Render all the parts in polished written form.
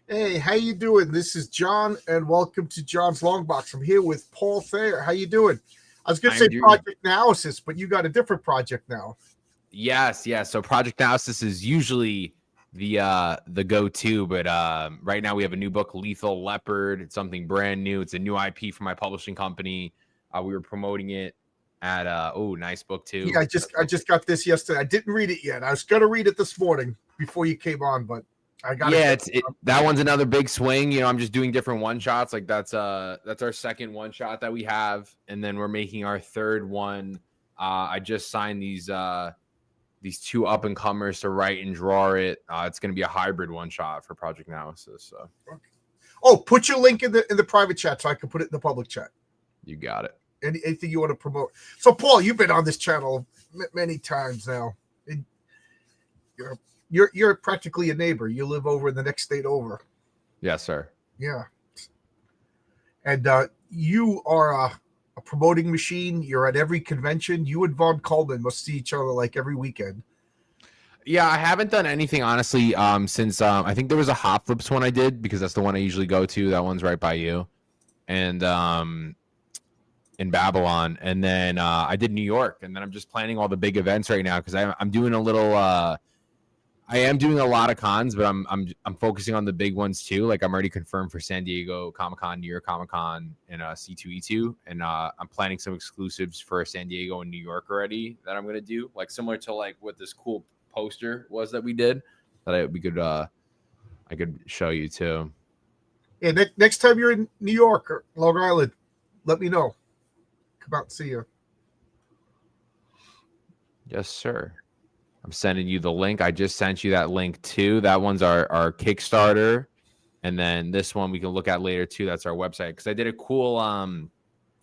Hey, how you doing? This is John, and welcome to John's Long Box. I'm here with Paul Thayer. How you doing? I was going to say I'm doing project analysis, but you got a different project now. yes. So project analysis is usually the go-to, but right now we have a new book, Lethal Leopard. It's something brand new. It's a new IP for my publishing company. We were promoting it at nice book Yeah, too. I just got this yesterday. I didn't read it yet. I was going to read it this morning before you came on, but I got to Yeah, get it's it. That one's another big swing. I'm just doing different one shots. Like that's our second one shot that we have, and then we're making our third one. I just signed these two up and comers to write and draw it. It's going to be a hybrid one shot for project analysis. So Oh, put your link in the private chat so I can put it in the public chat. you got it. Anything you want to promote. So, Paul, you've been on this channel many times now. And you're practically a neighbor. You live over in the next state over. Yes, sir. Yeah. And you are a promoting machine. You're at every convention. You and Von Coleman must see each other like every weekend. Yeah, I haven't done anything honestly since I think there was a Hot Flips one I did because that's the one I usually go to. That one's right by you, and in Babylon, and then I did New York, and then I'm just planning all the big events right now because I'm doing a little. I am doing a lot of cons, but I'm focusing on the big ones too. Like I'm already confirmed for San Diego Comic Con, New York Comic Con, and C2E2, and I'm planning some exclusives for San Diego and New York already that I'm gonna do, like similar to like what this cool poster was that we did that we could I could show you too. Yeah, next time you're in New York or Long Island, let me know. Come out and see you. Yes, sir. I'm sending you the link. I just sent you that link too. That one's our Kickstarter. And then this one we can look at later too. That's our website. Because I did a cool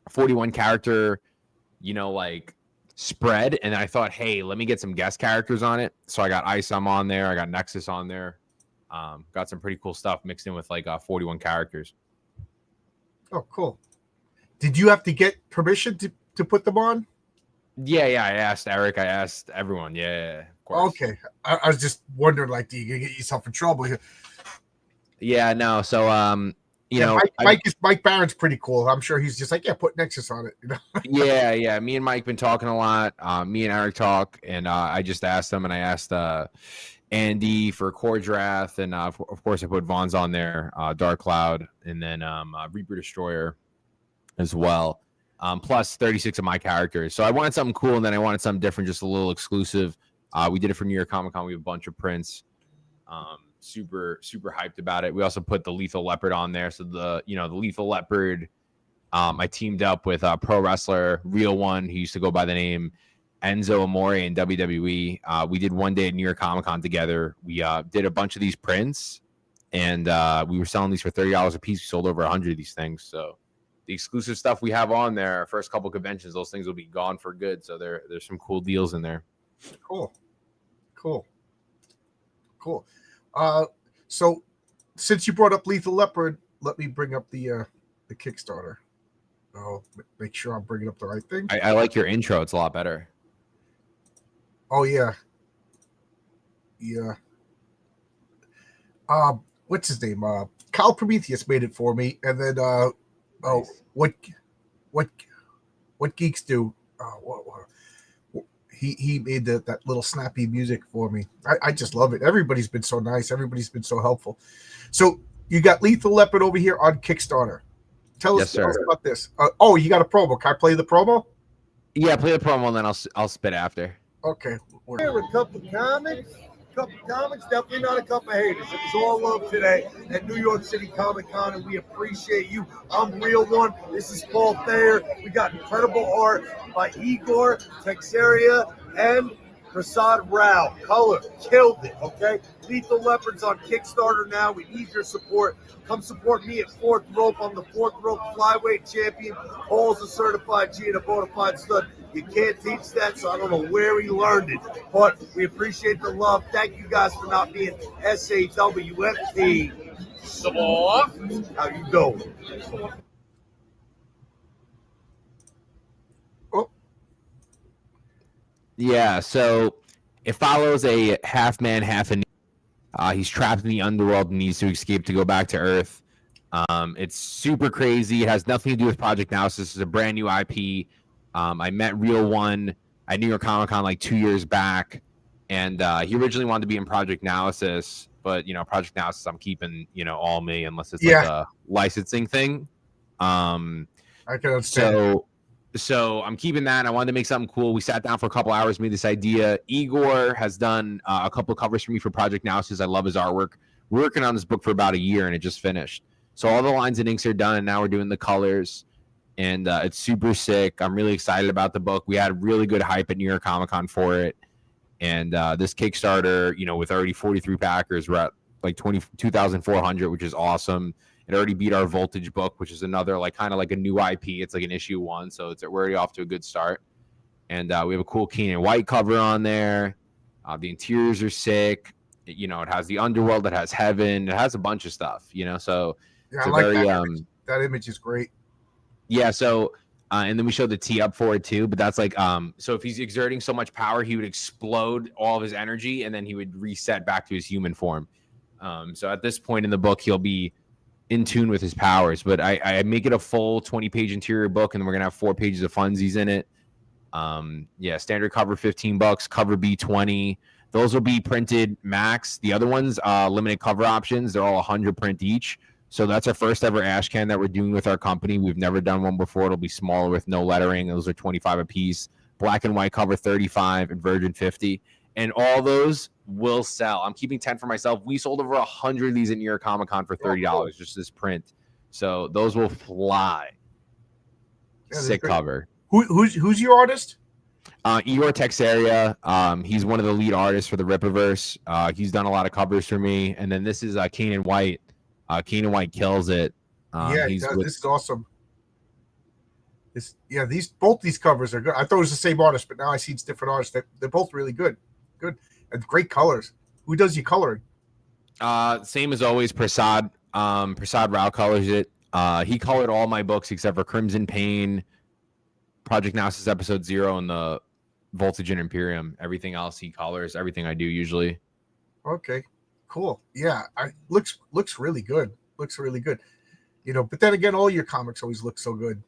41 character, like spread. And I thought, hey, let me get some guest characters on it. So I got Isam on there. I got Nexus on there. Got some pretty cool stuff mixed in with like 41 characters. Oh, cool. Did you have to get permission to put them on? Yeah. I asked Eric. I asked everyone. Yeah, of course. Okay. I was just wondering, like, do you get yourself in trouble here? Yeah, no. So, Mike Barron's pretty cool. I'm sure he's just like, yeah, put Nexus on it. Yeah. Me and Mike been talking a lot. Me and Eric talk, and I just asked them, and I asked Andy for Cordrath, and of course I put Vaughn's on there, Dark Cloud, and then Reaper Destroyer as well. Plus 36 of my characters. So I wanted something cool, and then I wanted something different, just a little exclusive. We did it for New York Comic Con. We have a bunch of prints. Super hyped about it. We also put the Lethal Leopard on there. So the Lethal Leopard, I teamed up with a pro wrestler, real one. He used to go by the name Enzo Amore in WWE. We did one day at New York Comic Con together. We did a bunch of these prints, and we were selling these for $30 a piece. We sold over 100 of these things. So the exclusive stuff we have on there, our first couple conventions, those things will be gone for good. So there's some cool deals in there. Cool. So since you brought up Lethal Leopard, let me bring up the Kickstarter. I'll make sure I'm bringing up the right thing. I like your intro. It's a lot better. Oh, yeah. What's his name? Kyle Prometheus made it for me, and then Nice. what geeks do? He made that little snappy music for me. I just love it. Everybody's been so nice. Everybody's been so helpful. So you got Lethal Leopard over here on Kickstarter. Tell us about this. You got a promo. Can I play the promo? Yeah, play the promo, and then I'll spit after. Okay. Here with a cup of comics. Definitely not a cup of haters. It was all love today at New York City Comic Con, and we appreciate you. I'm Real One. This is Paul Thayer. We got incredible art by Igor Texeria and Prasad Rao. Color, killed it, okay? Lethal Leopard's on Kickstarter now. We need your support. Come support me at Fourth Rope. I'm the Fourth Rope Flyweight Champion. Paul's a certified G and a bona fide stud. You can't teach that, so I don't know where he learned it. But we appreciate the love. Thank you guys for not being SAWFT. How you doing? Yeah, so it follows a half man, half a He's trapped in the underworld and needs to escape to go back to Earth. It's super crazy. It has nothing to do with Project Now. This is a brand new IP. I met Real One at New York Comic Con like 2 years back, and he originally wanted to be in Project Analysis, but Project Analysis I'm keeping all me unless it's like a licensing thing. I can understand. So I'm keeping that. I wanted to make something cool. We sat down for a couple hours, made this idea. Igor has done a couple of covers for me for Project Analysis. I love his artwork. We're working on this book for about a year, and it just finished. So all the lines and inks are done, and now we're doing the colors, and it's super sick. I'm really excited about the book. We had really good hype at New York Comic Con for it, and this Kickstarter, with already 43 backers, we're at like 22,400, which is awesome. It already beat our Voltage book, which is another kind of like a new IP. It's like an issue 1, so we're already off to a good start. And we have a cool Keenan White cover on there. The interiors are sick. It has the underworld, it has heaven, it has a bunch of stuff. So yeah, I like that image. That image is great. Yeah. So and then we showed the tee up for it too. But that's so if he's exerting so much power, he would explode all of his energy, and then he would reset back to his human form. So at this point in the book, he'll be in tune with his powers, but I make it a full 20-page interior book, and then we're gonna have 4 pages of funsies in it. Standard cover $15, cover B $20. Those will be printed max. The other ones, limited cover options, they're all 100 print each. So that's our first ever ash can that we're doing with our company. We've never done one before. It'll be smaller with no lettering. Those are 25 a piece. Black and white cover 35 and virgin 50. And all those will sell. I'm keeping 10 for myself. We sold over 100 of these at New York Comic Con for $30, just this print. So those will fly. Yeah, sick cover. Who's your artist? Igor Texeria. He's one of the lead artists for the Rippaverse. He's done a lot of covers for me. And then this is Keenan White. Keenan White kills it. This is awesome. Both these covers are good. I thought it was the same artist, but now I see it's different artists. They're both really good. Good. And great colors. Who does your coloring? Same as always, Prasad. Prasad Rao colors it. He colored all my books except for Crimson Pain, Project Analysis Episode 0, and the Voltage and Imperium. Everything else he colors. Everything I do usually. Okay. Cool. Yeah. Looks really good. Looks really good. But then again, all your comics always look so good.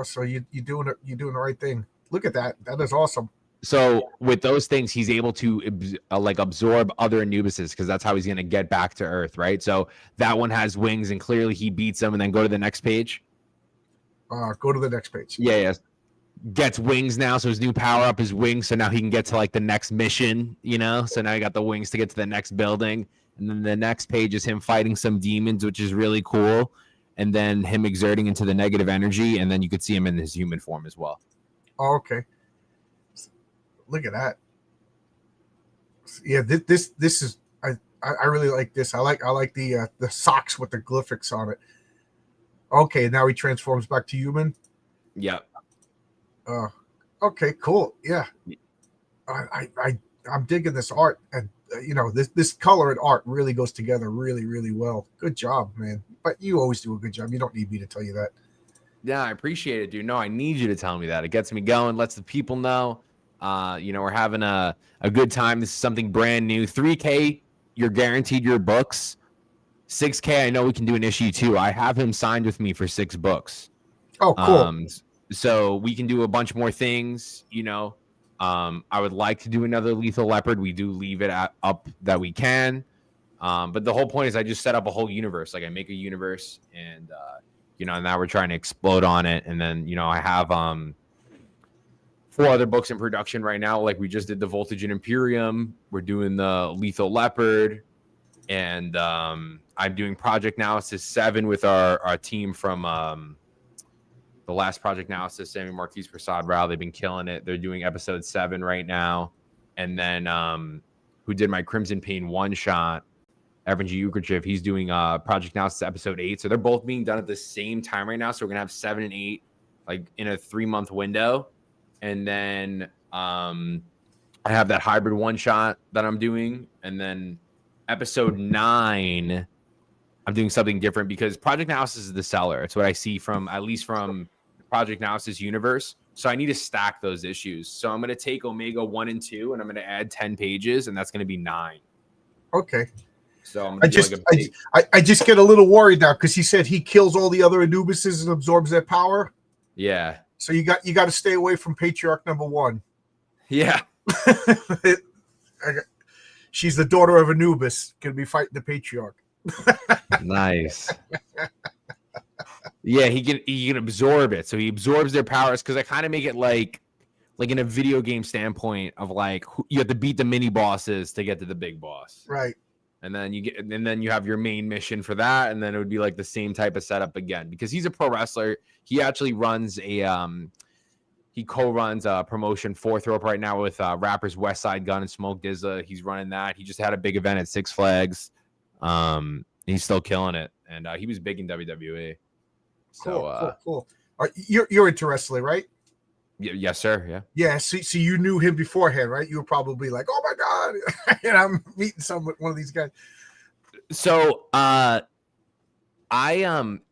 So you're doing the right thing. Look at that. That is awesome. So with those things, he's able to absorb other Anubises, because that's how he's going to get back to Earth, right? So that one has wings, and clearly he beats them. And then go to the next page. Go to the next page. Yeah. Gets wings now, so his new power up is wings. So now he can get to the next mission, So now he got the wings to get to the next building. And then the next page is him fighting some demons, which is really cool. And then him exerting into the negative energy, and then you could see him in his human form as well. Oh, okay. Look at that. Yeah, this is I really like this. I like the socks with the glyphics on it. Okay, now he transforms back to human. Yep. Okay, cool. Yeah. I'm digging this art, and this color and art really goes together really, really well. Good job, man. But you always do a good job. You don't need me to tell you that. Yeah, I appreciate it, dude. No, I need you to tell me that. It gets me going, lets the people know. We're having a good time. This is something brand new. 3K, you're guaranteed your books. 6K, I know we can do an issue too. I have him signed with me for 6 books. Oh, cool. So we can do a bunch more things, I would like to do another Lethal Leopard. We do leave it up that we can. But the whole point is I just set up a whole universe. I make a universe, and, now we're trying to explode on it. And then, I have 4 other books in production right now. We just did the Voltage and Imperium. We're doing the Lethal Leopard. And I'm doing Project Analysis 7 with our team from the last Project Analysis, Sammy Marquise, Prasad Rao. They've been killing it. They're doing episode 7 right now. And then who did my Crimson Pain one-shot, Evan G. Ukerchiv, he's doing Project Analysis episode 8. So they're both being done at the same time right now. So we're going to have 7 and 8 in a 3-month window. And then I have that hybrid one-shot that I'm doing. And then episode 9, I'm doing something different because Project Analysis is the seller. It's what I see from the Project Analysis universe. So I need to stack those issues. So I'm going to take Omega 1 and 2, and I'm going to add 10 pages, and that's going to be 9. Okay. So I'm gonna do like a big... I just get a little worried now because he said he kills all the other Anubises and absorbs their power. Yeah. So you got to stay away from Patriarch number 1. Yeah. She's the daughter of Anubis. Gonna be fighting the Patriarch. Nice. Yeah, he can absorb it. So he absorbs their powers because I kind of make it like in a video game standpoint of like you have to beat the mini bosses to get to the big boss. Right. And then you have your main mission for that, and then it would be like the same type of setup again because he's a pro wrestler. He actually runs he co-runs a promotion 4th Rope right now with rappers West Side Gun and Smoke DZA. He's running that. He just had a big event at Six Flags. He's still killing it, and he was big in WWE. So cool. You're into wrestling, right? Yes, sir. Yeah. Yeah. So you knew him beforehand, right? You were probably like, "Oh my god," and I'm meeting one of these guys. So I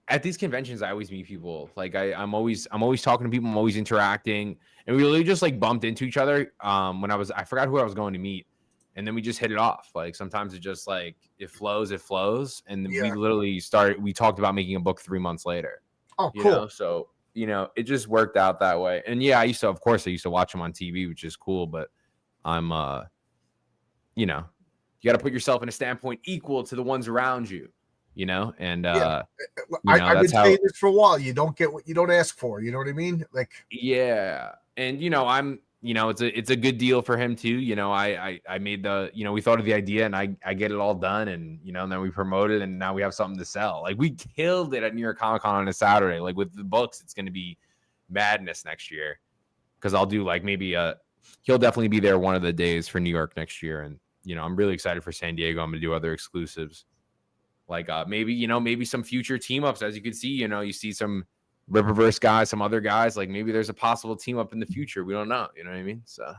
at these conventions, I always meet people. Like I'm always talking to people. I'm always interacting, and we really just like bumped into each other. When I forgot who I was going to meet, and then we just hit it off. Like sometimes it just like it flows, and we literally we talked about making a book 3 months later. Oh, cool. You know? So it just worked out that way. And yeah, I used to watch him on TV, which is cool. But I'm you got to put yourself in a standpoint equal to the ones around you. And I've been saying this for a while. You don't get what you don't ask for. You know what I mean? Like, yeah. And I'm it's a good deal for him too. I made the we thought of the idea and I get it all done, and and then we promote it, and now we have something to sell. Like we killed it at New York Comic Con on a Saturday. Like with the books, it's going to be madness next year because I'll do like maybe he'll definitely be there one of the days for New York next year, and I'm really excited for San Diego. I'm going to do other exclusives. Like maybe some future team ups. As you can see, you see some Ripperverse guys, some other guys. Like maybe there's a possible team up in the future. We don't know. You know what I mean? So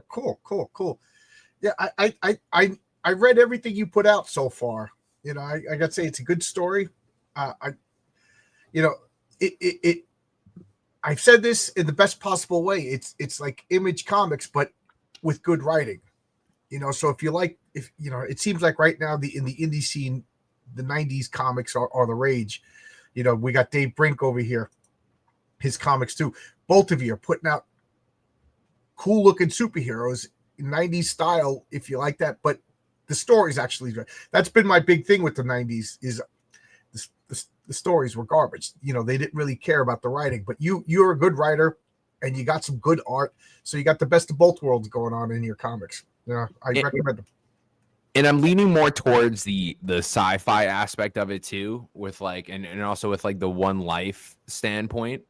cool. Yeah, I read everything you put out so far. I got to say it's a good story. I've said this in the best possible way. It's like Image Comics, but with good writing. So it seems like right now in the indie scene, the 90s comics are the rage. We got Dave Brink over here, his comics too. Both of you are putting out cool looking superheroes in 90s style, if you like that. But the stories actually, that's been my big thing with the 90s is the stories were garbage. They didn't really care about the writing, but you're a good writer and you got some good art. So you got the best of both worlds going on in your comics. Yeah, I recommend them. And I'm leaning more towards the sci-fi aspect of it too, with like and also with like the one life standpoint.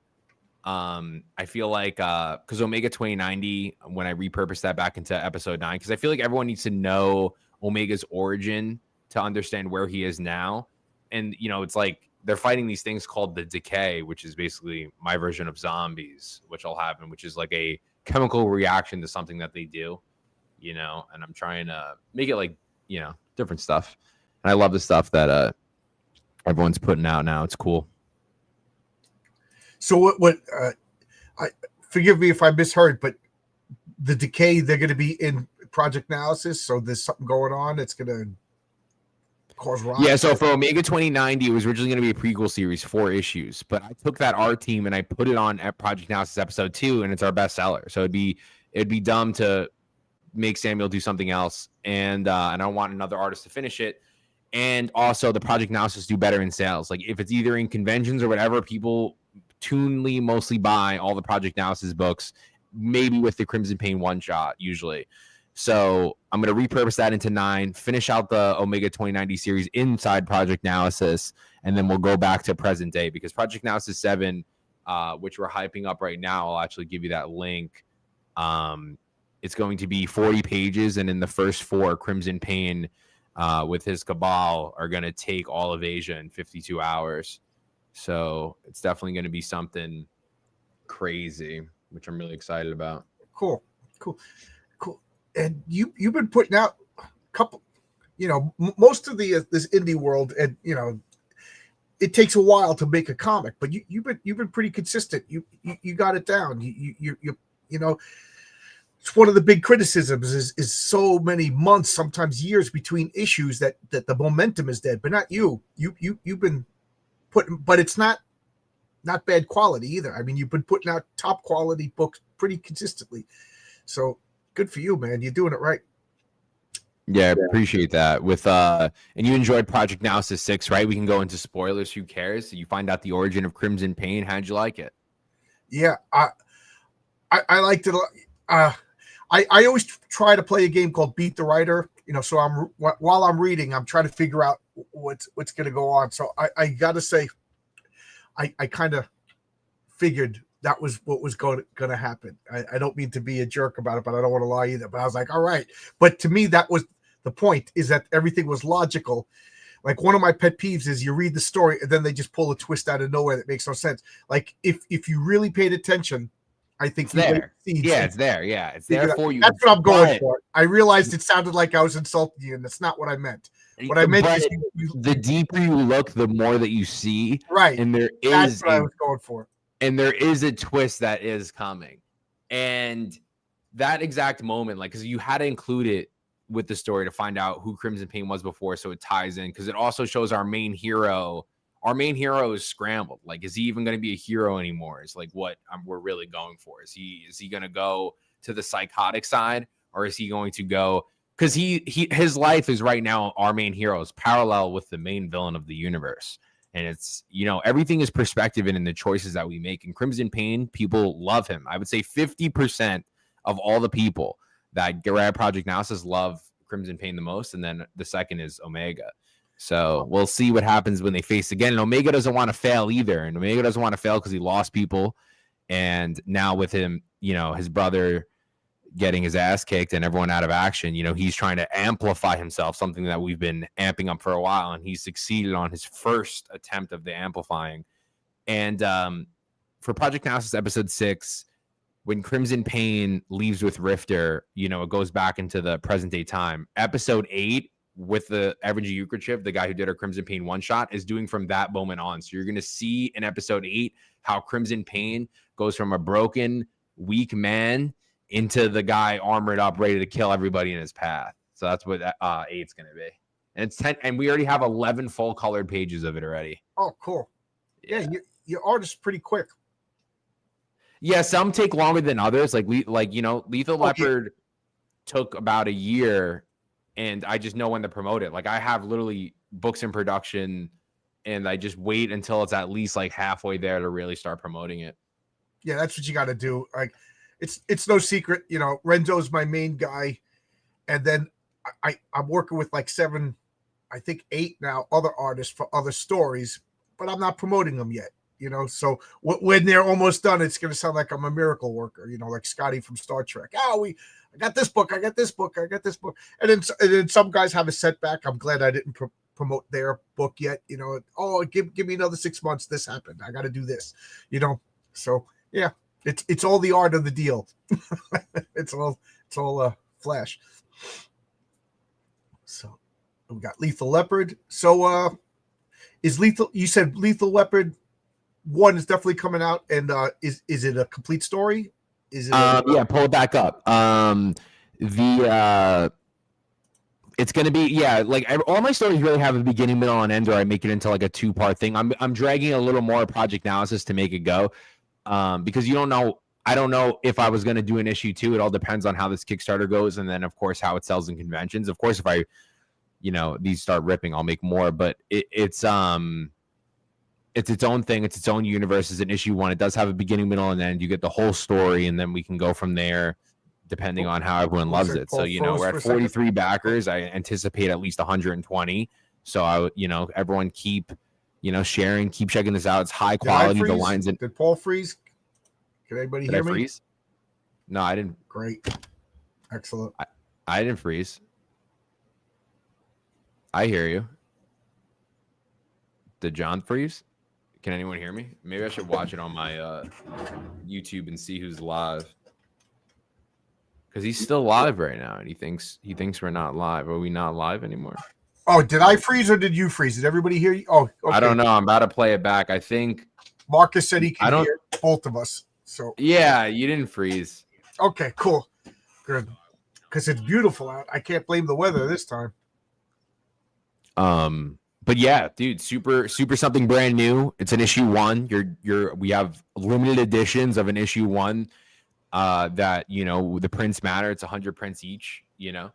I feel like because Omega 2090, when I repurposed that back into episode 9, because I feel like everyone needs to know Omega's origin to understand where he is now. And it's like they're fighting these things called the Decay, which is basically my version of zombies, which will happen, which is like a chemical reaction to something that they do. And I'm trying to make it like, different stuff. And I love the stuff that everyone's putting out now. It's cool. So what I forgive me if I misheard, but the Decay, they're going to be in Project Analysis. So there's something going on. It's going to cause riots. Yeah. So for Omega 2090, it was originally going to be a prequel series, 4 issues, but I took that art team and I put it on at Project Analysis episode 2, and it's our bestseller. So it'd be dumb to make Samuel do something else, and I don't want another artist to finish it. And also the Project Analysis do better in sales. Like if it's either in conventions or whatever, people mostly buy all the Project Analysis books, maybe with the Crimson Pain one shot usually. So I'm going to repurpose that into 9, finish out the Omega 2090 series inside Project Analysis, and then we'll go back to present day, because Project Analysis 7, which we're hyping up right now, I'll actually give you that link. It's going to be 40 pages, and in the first 4, Crimson Pain with his cabal are going to take all of Asia in 52 hours. So it's definitely going to be something crazy, which I'm really excited about. Cool. And you've been putting out a couple, most of this indie world, and it takes a while to make a comic, but you've been pretty consistent. You got it down. You it's one of the big criticisms is so many months, sometimes years between issues that the momentum is dead. But not you. You've been putting, but it's not bad quality either. I mean, you've been putting out top quality books pretty consistently. So good for you, man. You're doing it right. Yeah, I appreciate that. With and you enjoyed Project Analysis 6, right? We can go into spoilers. Who cares? You find out the origin of Crimson Pain. How'd you like it? Yeah, I liked it. I always try to play a game called Beat the Writer. So while I'm reading, I'm trying to figure out what's going to go on. So I got to say, I kind of figured that was what was going to happen. I don't mean to be a jerk about it, but I don't want to lie either. But I was like, all right. But to me, that was the point, is that everything was logical. Like, one of my pet peeves is you read the story and then they just pull a twist out of nowhere that makes no sense. Like, if you really paid attention, I think it's there. Yeah, it's there. Yeah, it's there for you. That's what I'm going for. I realized it sounded like I was insulting you, and that's not what I meant. What I meant is the deeper you look, the more that you see. Right. And that's what I was going for. And there is a twist that is coming. And that exact moment, like, because you had to include it with the story to find out who Crimson Pain was before, so it ties in, because it also shows our main hero. Our main hero is scrambled. Like, is he even going to be a hero anymore? It's like what we're really going for. Is he going to go to the psychotic side, or is he going to go, because his life is right now, our main hero is parallel with the main villain of the universe. And it's, everything is perspective and in the choices that we make. In Crimson Pain, people love him. I would say 50% of all the people that get at Project Analysis love Crimson Pain the most. And then the second is Omega. So we'll see what happens when they face again. And Omega doesn't want to fail either. And Omega doesn't want to fail because he lost people. And now with him, his brother getting his ass kicked and everyone out of action, he's trying to amplify himself, something that we've been amping up for a while. And he succeeded on his first attempt of the amplifying. And for Project Analysis episode 6, when Crimson Pain leaves with Rifter, it goes back into the present day time. Episode 8 with the Evan G. Yukrachev, the guy who did our Crimson Pain one-shot, is doing from that moment on. So you're going to see in episode 8 how Crimson Pain goes from a broken, weak man into the guy armored up, ready to kill everybody in his path. So that's what 8's going to be. And it's 10, and we already have 11 full colored pages of it already. Oh, cool. Yeah, your art is pretty quick. Yeah, some take longer than others. Lethal Leopard took about a year, and I just know when to promote it. Like, I have literally books in production, and I just wait until it's at least like halfway there to really start promoting it. Yeah, that's what you got to do. Like, it's no secret, Renzo's my main guy, and then I'm working with like 7, I think 8 now, other artists for other stories, but I'm not promoting them yet. So when they're almost done, it's going to sound like I'm a miracle worker, like Scotty from Star Trek. I got this book, I got this book. And then some guys have a setback. I'm glad I didn't promote their book yet. Give me another 6 months. This happened. I got to do this, So yeah, it's all the art of the deal. it's all flash. So we got Lethal Leopard. So you said Lethal Leopard 1 is definitely coming out, and is it a complete story? Is it yeah, pull it back up. It's gonna be like all my stories really have a beginning, middle, and end, or I make it into like a 2-part thing. I'm dragging a little more Project Analysis to make it go, because you don't know. I don't know if I was gonna do an issue 2. It all depends on how this Kickstarter goes, and then of course how it sells in conventions. Of course, if I, these start ripping, I'll make more. But it's its own thing. It's its own universe. It's an issue 1. It does have a beginning, middle, and end. You get the whole story, and then we can go from there, depending on how everyone loves it. So, we're at 43 backers. I anticipate at least 120. So everyone keep, sharing, keep checking this out. It's high quality. The lines in. Did Paul freeze? Can anybody hear me? Freeze? No, I didn't. Great. Excellent. I didn't freeze. I hear you. Did John freeze? Can anyone hear me? Maybe I should watch it on my YouTube and see who's live. Because he's still live right now, and he thinks we're not live. Are we not live anymore? Oh, did I freeze or did you freeze? Did everybody hear you? Oh, okay. I don't know. I'm about to play it back. I think Marcus said he can hear both of us. So yeah, you didn't freeze. Okay, cool. Good. Because it's beautiful out. I can't blame the weather this time. But yeah, dude, super something brand new. It's an issue 1. We have limited editions of an issue 1 that, you know, the prints matter. It's 100 prints each, you know.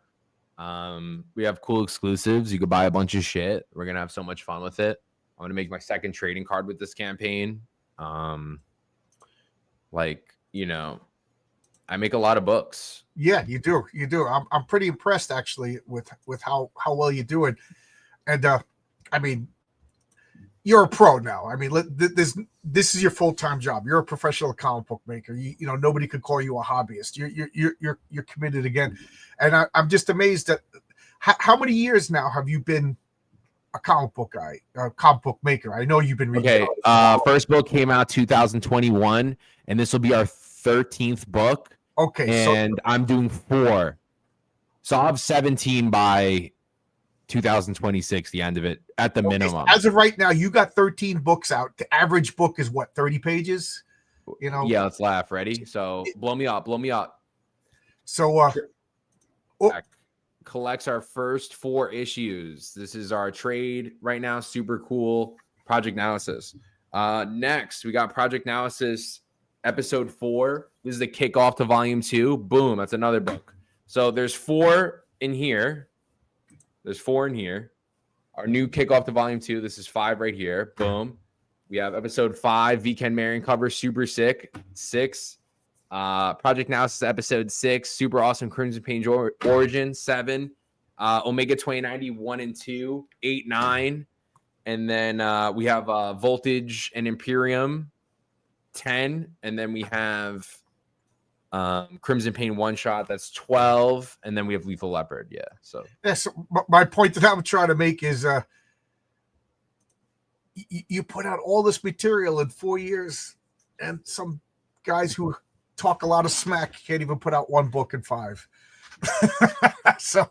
We have cool exclusives. You could buy a bunch of shit. We're gonna have so much fun with it. I'm gonna make my second trading card with this campaign. Like, you know, I make a lot of books. Yeah, you do. I'm pretty impressed actually with how well you do it. And I mean, you're a pro now. I mean, this is your full-time job. You're a professional comic book maker. You know, nobody could call you a hobbyist. You're committed again. And I'm just amazed at how many years now have you been a comic book guy, a comic book maker? I know you've been reading. Okay. First book came out 2021, and this will be our 13th book. Okay. And I'm doing 4. So I'll have 17 by 2026, the end of it, at the minimum. As of right now, you got 13 books out. The average book is what, 30 pages? You know? Yeah, let's laugh. Ready? So blow me up. So collects our first 4 issues. This is our trade right now. Super cool. Project Analysis. Next, we got Project Analysis episode 4. This is the kickoff to volume 2. Boom. That's another book. So there's 4 in here. Our new kickoff to volume 2. This is 5 right here. Boom. We have episode 5, V-Ken Marion cover, super sick. 6. Project Analysis episode 6, super awesome Crimson Page Origin. 7. Omega 2090 1 and 2. 8, 9. And then we have Voltage and Imperium 10. And then we have Crimson Pain one shot, that's 12, and then we have Lethal Leopard. So my point that I'm trying to make is you put out all this material in 4 years, and some guys who talk a lot of smack can't even put out 1 book in 5. So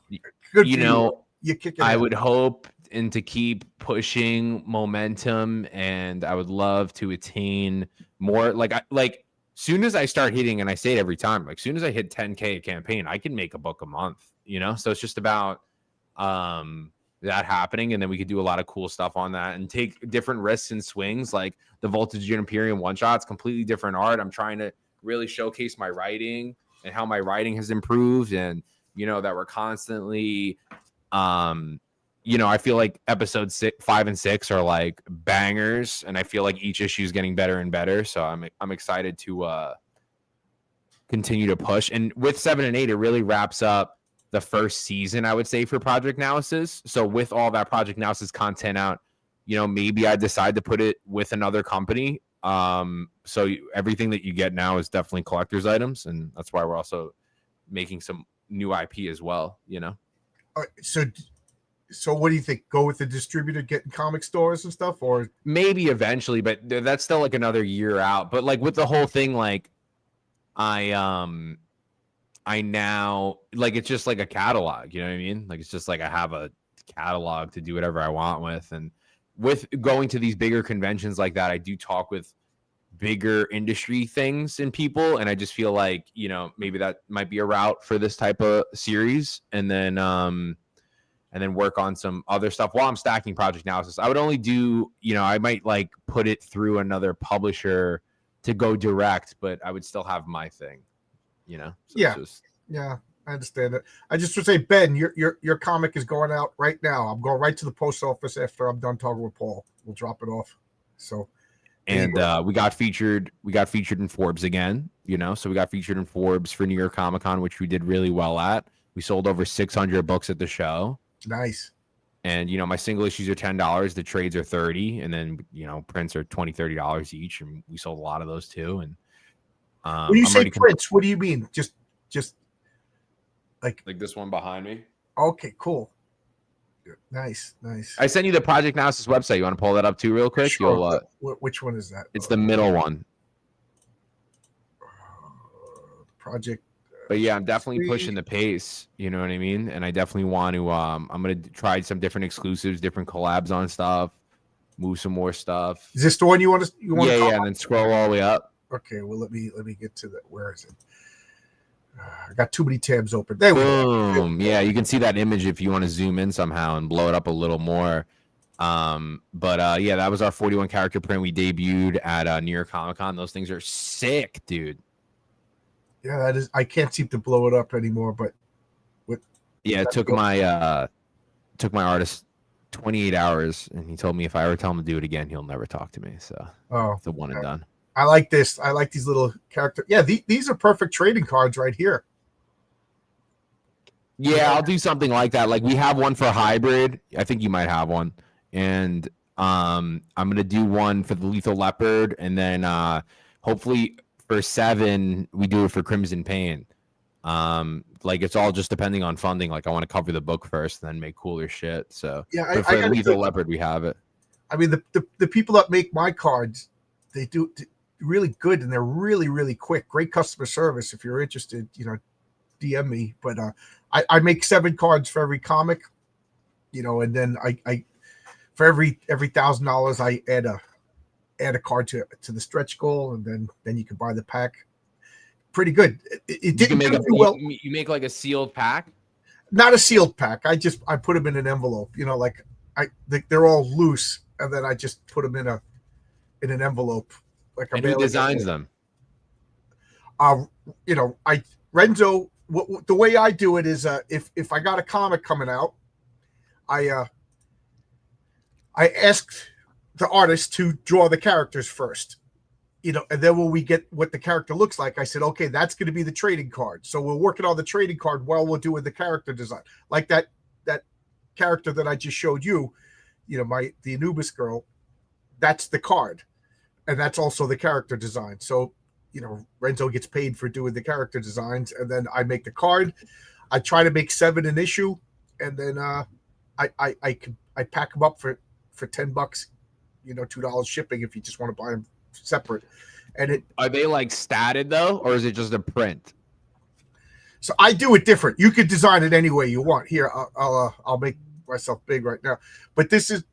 good. You know, you kick it I out. would hope and to keep pushing momentum, and I would love to attain more. Like soon as I start hitting, and I say it every time, like soon as I hit 10K a campaign, I can make a book a month, you know? So it's just about that happening. And then we could do a lot of cool stuff on that and take different risks and swings. Like the Voltage and Imperium one shots, completely different art. I'm trying to really showcase my writing and how my writing has improved. And, you know, that we're constantly, you know, I feel like episode 5 and 6 are like bangers, and I feel like each issue is getting better and better. So I'm excited to continue to push. And with 7 and 8, it really wraps up the first season, I would say, for Project Analysis. So with all that Project Analysis content out, you know, maybe I decide to put it with another company. So everything that you get now is definitely collector's items, and that's why we're also making some new IP as well, you know. So what do you think? Go with the distributor, get in comic stores and stuff, or maybe eventually, but that's still like another year out. But like with the whole thing, like I now, like, it's just like a catalog, you know what I mean? Like, it's just like I have a catalog to do whatever I want with. And with going to these bigger conventions like that, I do talk with bigger industry things and people, and I just feel like, you know, maybe that might be a route for this type of series. And then work on some other stuff while I'm stacking Project Analysis. I would only do, you know, I might like put it through another publisher to go direct, but I would still have my thing, you know? So yeah, I understand it. I just would say, Ben, your comic is going out right now. I'm going right to the post office after I'm done talking with Paul. We'll drop it off. So, and we got featured in Forbes again, you know? So we got featured in Forbes for New York Comic Con, which we did really well at. We sold over 600 books at the show. Nice. And, you know, my single issues are $10. The trades are $30. And then, you know, prints are $20, $30 each. And we sold a lot of those too. And when you say prints, what do you mean? Just like this one behind me. Okay, cool. Nice. I sent you the Project Analysis website. You want to pull that up too real quick? Sure. Which one is that? It's the middle one. Project. But yeah, I'm definitely pushing the pace. You know what I mean? And I definitely want to. I'm gonna try some different exclusives, different collabs on stuff, move some more stuff. Is this the one you want to? Yeah, and then scroll all the way up. Okay, well let me get to that. Where is it? I got too many tabs open. There we go. Boom. Yeah, you can see that image if you want to zoom in somehow and blow it up a little more. Yeah, that was our 41 character print we debuted at New York Comic Con. Those things are sick, dude. Yeah, that is. I can't seem to blow it up anymore, but it took my artist 28 hours, and he told me if I ever tell him to do it again, he'll never talk to me. So it's a one and done. I like this. I like these little characters. Yeah, these are perfect trading cards right here. Yeah, I'll do something like that. Like we have one for hybrid. I think you might have one. And I'm gonna do one for the Lethal Leopard, and then hopefully for 7 we do it for Crimson Pain. Like it's all just depending on funding. Like I want to cover the book first, and then make cooler shit. So yeah, for the Lethal Leopard, we have it. I mean, the people that make my cards, they do really good, and they're really, really quick. Great customer service. If you're interested, DM me. But I make 7 cards for every comic, and then I for every $1,000 I add a card to the stretch goal, and then you can buy the pack. Pretty good. It didn't do well. You make like a sealed pack? Not a sealed pack. I put them in an envelope. They're all loose, and then I just put them in an envelope. Like and who designs them? Renzo. The way I do it is, if I got a comic coming out, I asked the artist to draw the characters first, and then when we get what the character looks like, I said, okay, that's going to be the trading card. So we're working on the trading card while we're doing the character design. Like that character that I just showed you, the Anubis girl, that's the card. And that's also the character design. So, Renzo gets paid for doing the character designs, and then I make the card. I try to make 7 an issue, and then I pack them up for $10, $2 shipping if you just want to buy them separate. And are they like statted though, or is it just a print? So I do it different. You could design it any way you want. Here, I'll make myself big right now, but this is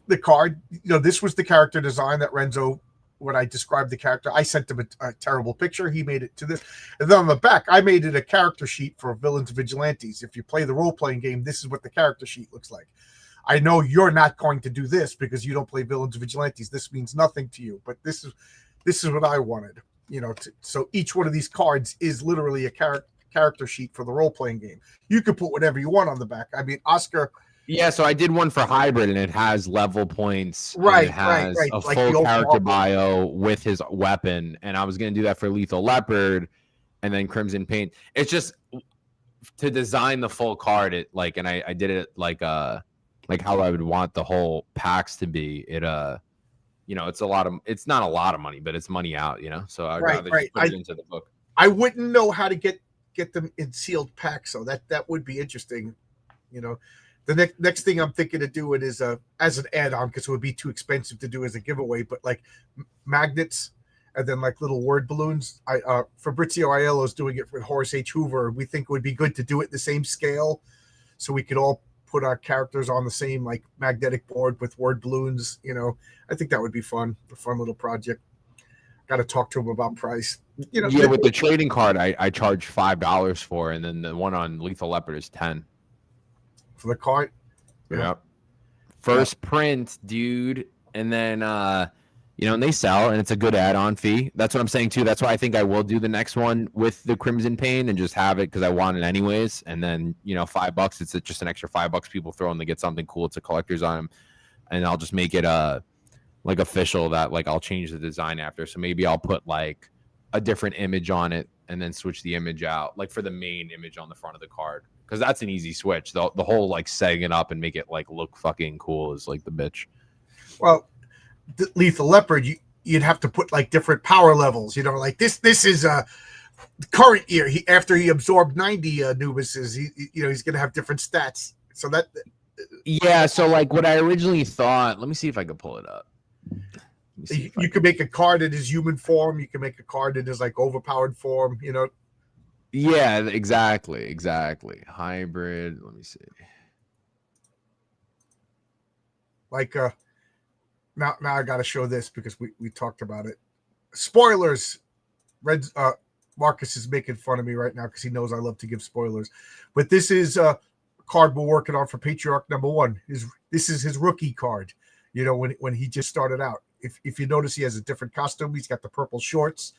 the card. This was the character design that Renzo. When I described the character, I sent him a terrible picture. He made it to this. And then on the back, I made it a character sheet for Villains and Vigilantes. If you play the role-playing game, this is what the character sheet looks like. I know you're not going to do this because you don't play Villains and Vigilantes. This means nothing to you, but this is what I wanted. So each one of these cards is literally a character sheet for the role-playing game. You can put whatever you want on the back. I mean, Oscar... Yeah, so I did one for hybrid, and it has level points. Right, it has right. a full character bio with his weapon, and I was going to do that for Lethal Leopard, and then Crimson Pain. It's just to design the full card. And I did it like how I would want the whole packs to be. It's not a lot of money, but it's money out. So I'd rather just put it into the book. I wouldn't know how to get them in sealed packs, so that would be interesting. The next thing I'm thinking of doing is as an add-on, because it would be too expensive to do as a giveaway, but like magnets and then like little word balloons. Fabrizio Aiello is doing it with Horace H. Hoover. We think it would be good to do it the same scale, so we could all put our characters on the same like magnetic board with word balloons. I think that would be fun. A fun little project. Got to talk to him about price. Yeah, with the trading card, I charge $5 for, and then the one on Lethal Leopard is $10. For the card. Yeah. First print, dude. And then and they sell, and it's a good add-on fee. That's what I'm saying too. That's why I think I will do the next one with the Crimson Pain and just have it because I want it anyways. And then $5, it's just an extra $5 people throw in to get something cool. It's a collector's item. And I'll just make it like official that like I'll change the design after. So maybe I'll put like a different image on it and then switch the image out, like for the main image on the front of the card. Because that's an easy switch. The whole like setting it up and make it like look fucking cool is like the bitch. Well, the Lethal Leopard, you'd have to put like different power levels. Like this is current year. After he absorbed 90 Anubises, he's gonna have different stats. So that so like what I originally thought. Let me see if I can pull it up. You could make a card in his human form. You can make a card in his like overpowered form. Yeah, exactly. Hybrid. Let me see. Like now I got to show this because we talked about it. Spoilers. Marcus is making fun of me right now because he knows I love to give spoilers. But this is a card we're working on for Patriarch #1. This is his rookie card. You know, when he just started out. If you notice, he has a different costume. He's got the purple shorts.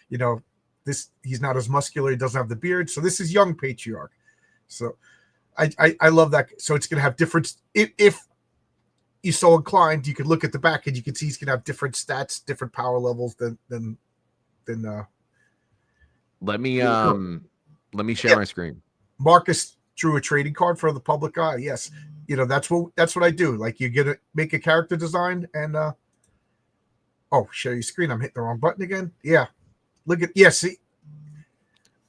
You know, he's not as muscular. He doesn't have the beard. So this is young Patriarch. So I love that. So it's going to have different. If you're so inclined, you could look at the back and you can see he's going to have different stats, different power levels than. Let me share my screen. Marcus drew a trading card for the public eye. Yes, you know that's what I do. Like you make a character design and share your screen. I'm hitting the wrong button again. Yeah, look at see.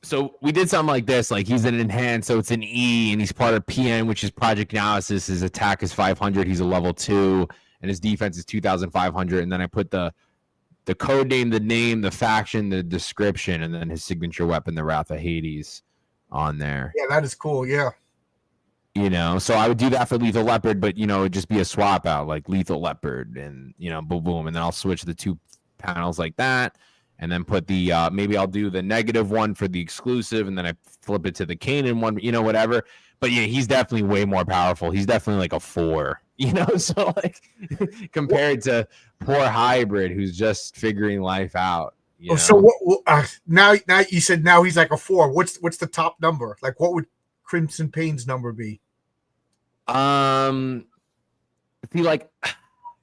So we did something like this. Like he's an enhanced, so it's an E, and he's part of PN, which is Project Analysis. His attack is 500. He's a level 2, and his defense is 2,500. And then I put the code name, the name, the faction, the description, and then his signature weapon, the Wrath of Hades, on there. Yeah, that is cool. Yeah. You know, so I would do that for Lethal Leopard, but, you know, it'd just be a swap out, like Lethal Leopard and, you know, boom, boom. And then I'll switch the 2 panels like that. And then put the, maybe I'll do the -1 for the exclusive. And then I flip it to the Kanan one, you know, whatever. But yeah, he's definitely way more powerful. He's definitely like a 4, you know, so like compared to poor Hybrid who's just figuring life out. You know? So now you said now he's like a 4. What's the top number? Like what would Crimson Pain's number be? See, like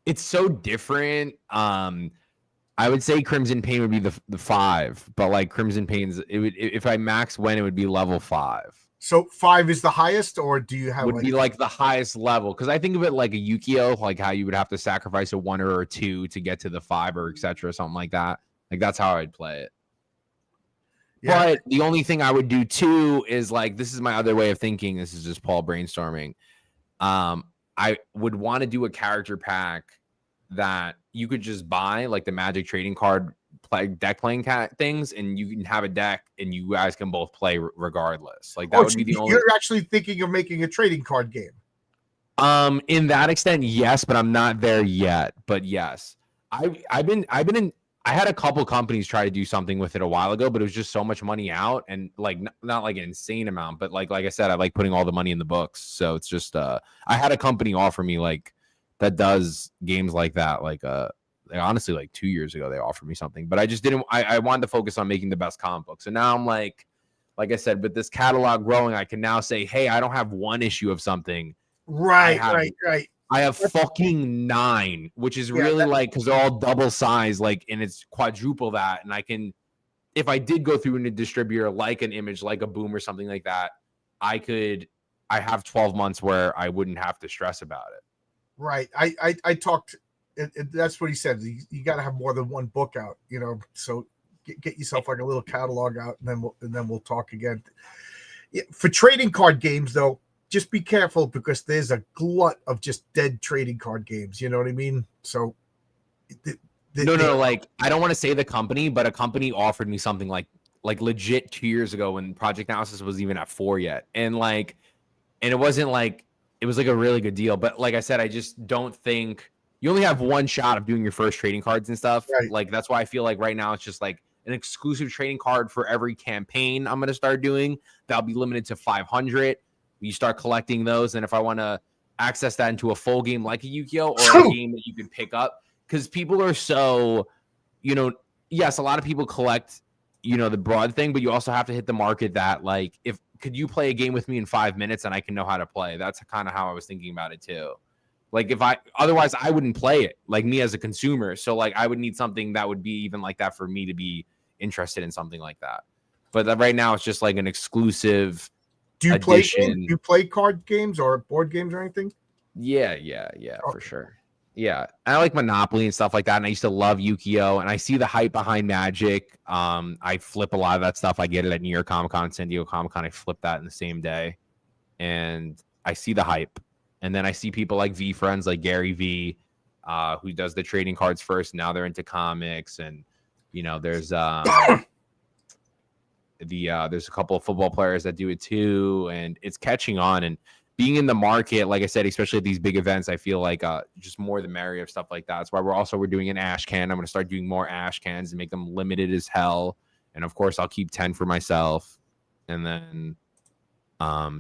it's so different. I would say Crimson Pain would be the 5, but like Crimson Pain's, if I max win, it would be level 5. So 5 is the highest, or do you have would be like the highest level? Because I think of it like a Yu-Gi-Oh, like how you would have to sacrifice a 1 or a 2 to get to the 5 or etc. Something like that. Like that's how I'd play it. Yeah. But the only thing I would do too is like this is my other way of thinking. This is just Paul brainstorming. I would want to do a character pack that you could just buy, like the Magic trading card deck playing things, and you can have a deck and you guys can both play regardless. Like that would be the only. You're actually thinking of making a trading card game. In that extent, yes, but I'm not there yet. But yes, I've been in. I had a couple companies try to do something with it a while ago, but it was just so much money out, and like not like an insane amount, but like I said, I like putting all the money in the books. So it's just I had a company offer me like that does games like that, like honestly like 2 years ago they offered me something, but I just didn't. I wanted to focus on making the best comic book. So now I'm like I said, with this catalog growing, I can now say, hey, I don't have one issue of something. Right. I have fucking 9, which is really like because they're all double size, like, and it's quadruple that. And I can, if I did go through in a distributor like an Image, like a Boom or something like that, I have 12 months where I wouldn't have to stress about it. Right. I talked, that's what he said. You got to have more than one book out, you know, so get yourself like a little catalog out, and then we'll talk again. Yeah, for trading card games, though, just be careful because there's a glut of just dead trading card games. You know what I mean? So, no. Like, I don't want to say the company, but a company offered me something like legit 2 years ago when Project Analysis was even at 4 yet, and it wasn't like it was like a really good deal. But like I said, I just don't think you only have one shot of doing your first trading cards and stuff. Right. Like that's why I feel like right now it's just like an exclusive trading card for every campaign I'm gonna start doing. That'll be limited to 500. You start collecting those, and if I want to access that into a full game like a Yu-Gi-Oh or a game that you can pick up, because people are so, you know, yes, a lot of people collect, you know, the broad thing, but you also have to hit the market that like, could you play a game with me in 5 minutes and I can know how to play? That's kind of how I was thinking about it too. Like otherwise I wouldn't play it, like me as a consumer. So like I would need something that would be even like that for me to be interested in something like that. But right now it's just like an exclusive. Do you play card games or board games or anything? Yeah, for sure. Yeah, I like Monopoly and stuff like that, and I used to love Yu-Gi-Oh, and I see the hype behind Magic. I flip a lot of that stuff. I get it at New York Comic Con, San Diego Comic Con. I flip that in the same day, and I see the hype. And then I see people like V Friends, like Gary V, who does the trading cards first. Now they're into comics, and you know, there's there's a couple of football players that do it too, and it's catching on. And being in the market, like I said, especially at these big events, I feel like just more the merrier of stuff like that. That's why we're doing an Ash Can. I'm going to start doing more Ash Cans and make them limited as hell and of course I'll keep 10 for myself, and then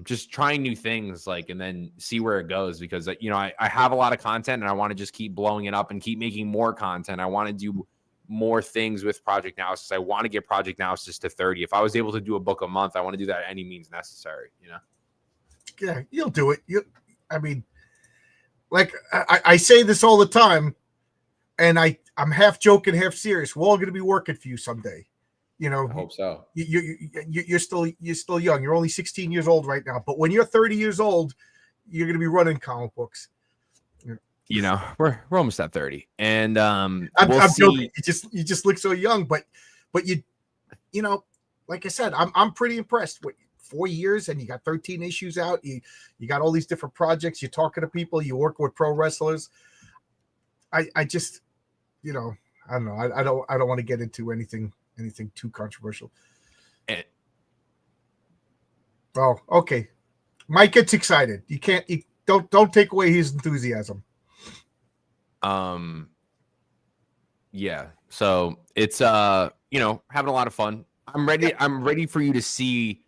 just trying new things, like, and then see where it goes, because I have a lot of content and I want to just keep blowing it up and keep making more content. I want to do more things with Project Analysis. I want to get Project Analysis to 30. If I was able to do a book a month, I want to do that at any means necessary, Yeah, you'll do it. I mean, like I say this all the time, and I'm half joking, half serious. We're all going to be working for you someday. I hope so. You're still young. You're only 16 years old right now. But when you're 30 years old, you're going to be running comic books. We're almost at 30, and I'm see. joking. You just look so young, but you like I said, I'm pretty impressed with 4 years, and you got 13 issues out. You got all these different projects. You're talking to people. You work with pro wrestlers. I just, I don't know. I don't want to get into anything too controversial. Oh, okay. Mike gets excited. Don't take away his enthusiasm. Yeah. So it's having a lot of fun. I'm ready. Yep. I'm ready for you to see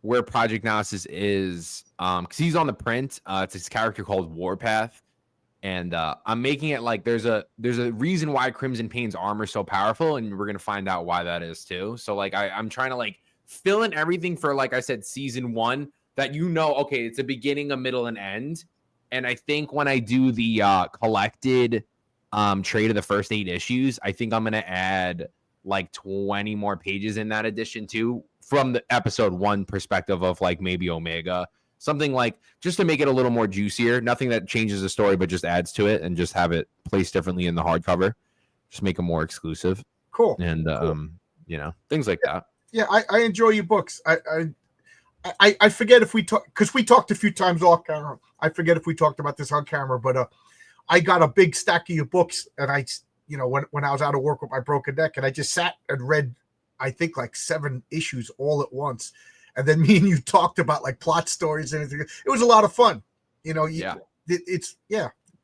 where Project Analysis is. Because he's on the print. It's this character called Warpath. And I'm making it like there's a reason why Crimson Pain's armor is so powerful, and we're gonna find out why that is too. So like I'm trying to like fill in everything for, like I said, season 1, that okay, it's a beginning, a middle, and end. And I think when I do the collected trade of the first 8 issues, I think I'm gonna add like 20 more pages in that edition too, from the episode 1 perspective of like maybe Omega. Something like, just to make it a little more juicier, nothing that changes the story, but just adds to it, and just have it placed differently in the hardcover. Just make them more exclusive. Cool. And, cool. Things like that. Yeah, I enjoy your books. I forget if we talk, because we talked a few times off camera. I forget if we talked about this on camera, but I got a big stack of your books, and I, when I was out of work with my broken neck, and I just sat and read, I think like 7 issues all at once. And then me and you talked about like plot stories and everything. It was a lot of fun. Yeah.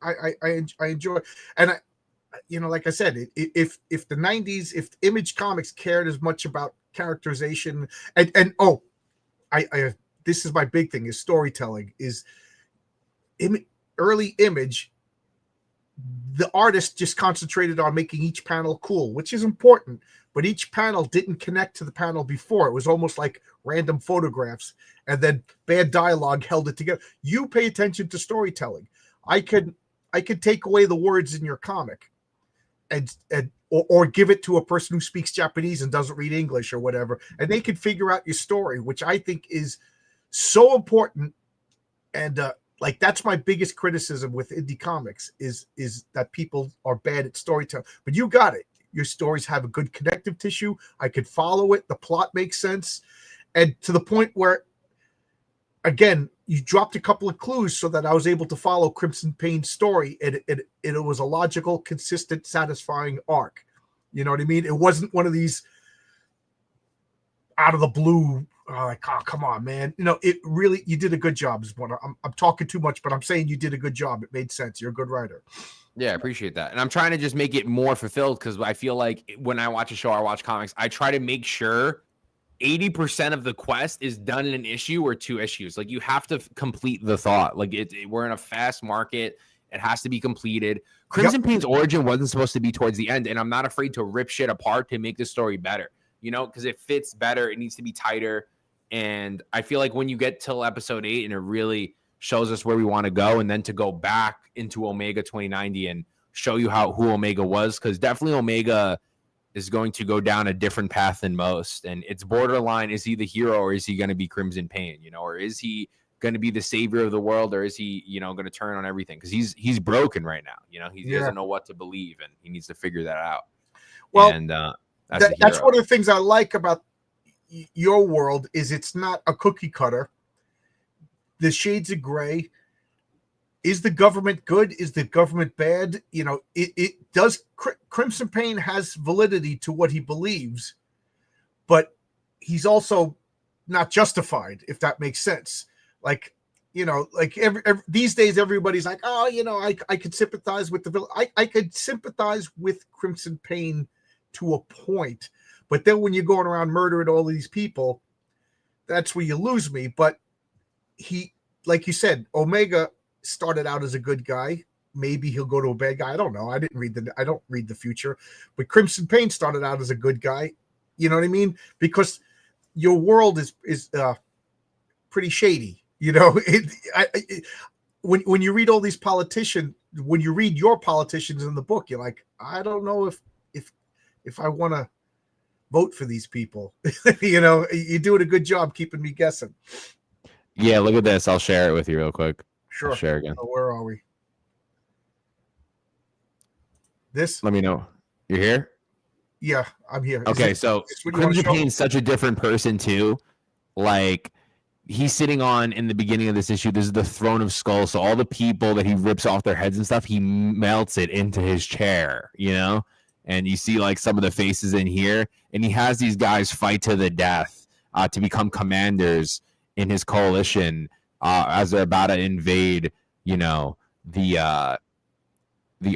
I enjoy it. And like I said, if the 90s, if Image Comics cared as much about characterization and this is my big thing, is storytelling, is early Image, the artist just concentrated on making each panel cool, which is important, but each panel didn't connect to the panel before. It was almost like random photographs, and then bad dialogue held it together. You pay attention to storytelling. I could take away the words in your comic or give it to a person who speaks Japanese and doesn't read English or whatever, and they could figure out your story, which I think is so important. And like, that's my biggest criticism with indie comics is that people are bad at storytelling. But you got it. Your stories have a good connective tissue. I could follow it. The plot makes sense. And to the point where, again, you dropped a couple of clues so that I was able to follow Crimson Pain's story. And it was a logical, consistent, satisfying arc. You know what I mean? It wasn't one of these out of the blue, like, oh, come on, man. It really, you did a good job. I'm talking too much, but I'm saying you did a good job. It made sense. You're a good writer. Yeah, I appreciate that. And I'm trying to just make it more fulfilled, because I feel like when I watch a show, I watch comics, I try to make sure 80% of the quest is done in an issue or 2 issues. Like, you have to complete the thought. Like, we're in a fast market. It has to be completed. Crimson Pain's origin wasn't supposed to be towards the end, and I'm not afraid to rip shit apart to make the story better, because it fits better. It needs to be tighter. And I feel like when you get till episode 8 and it really shows us where we want to go, and then to go back into Omega 2090 and show you who Omega was, because definitely Omega is going to go down a different path than most. And it's borderline, is he the hero, or is he going to be Crimson Pain, or is he going to be the savior of the world, or is he, going to turn on everything? Because he's broken right now. He doesn't know what to believe, and he needs to figure that out. Well, and that's one of the things I like about your world, is it's not a cookie cutter. The shades of gray. Is the government good? Is the government bad? It does. Crimson Pain has validity to what he believes, but he's also not justified, if that makes sense. Like, every these days, everybody's like, oh, I could sympathize with the villain. I could sympathize with Crimson Pain to a point, But then when you're going around murdering all these people, that's where you lose me. But he, like you said, Omega started out as a good guy. Maybe he'll go to a bad guy. I don't know. I don't read the future. But Crimson Pain started out as a good guy. You know what I mean? Because your world is pretty shady. You know, when you read all these politicians, when you read your politicians in the book, you're like, I don't know if I want to vote for these people. You know, you're doing a good job keeping me guessing. Yeah, look at this. I'll share it with you real quick. Sure. I'll share again. So where are we? This? Let me know. You're here? Yeah, I'm here. Okay, so Crimson Pain's such a different person too. Like, he's sitting on, in the beginning of this issue, this is the throne of skulls. So all the people that he rips off their heads and stuff, he melts it into his chair, you know? And you see like some of the faces in here, and he has these guys fight to the death to become commanders in his coalition as they're about to invade, you know, the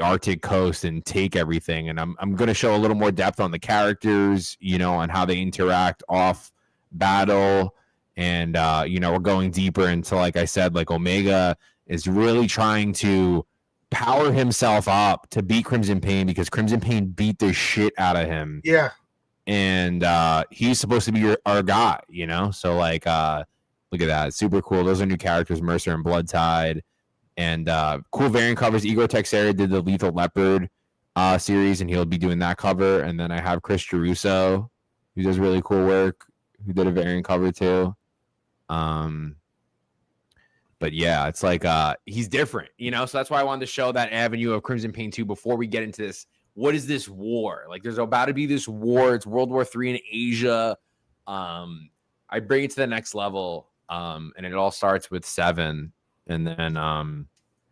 Arctic coast and take everything. And I'm going to show a little more depth on the characters, you know, on how they interact off battle. And, you know, we're going deeper into, like I said, like Omega is really trying to power himself up to beat Crimson Pain because Crimson Pain beat the shit out of him. Yeah. And he's supposed to be our guy, you know? So, like, look at that. It's super cool. Those are new characters, Mercer and Bloodtide. And cool variant covers. Igor Teixeira did the Lethal Leopard series, and he'll be doing that cover. And then I have Chris Geruso, who does really cool work, who did a variant cover too. But yeah, it's like he's different, you know? So that's why I wanted to show that avenue of Crimson Pain 2 before we get into this. What is this war? Like, there's about to be this war. It's World War III in Asia. I bring it to the next level, and it all starts with 7. And then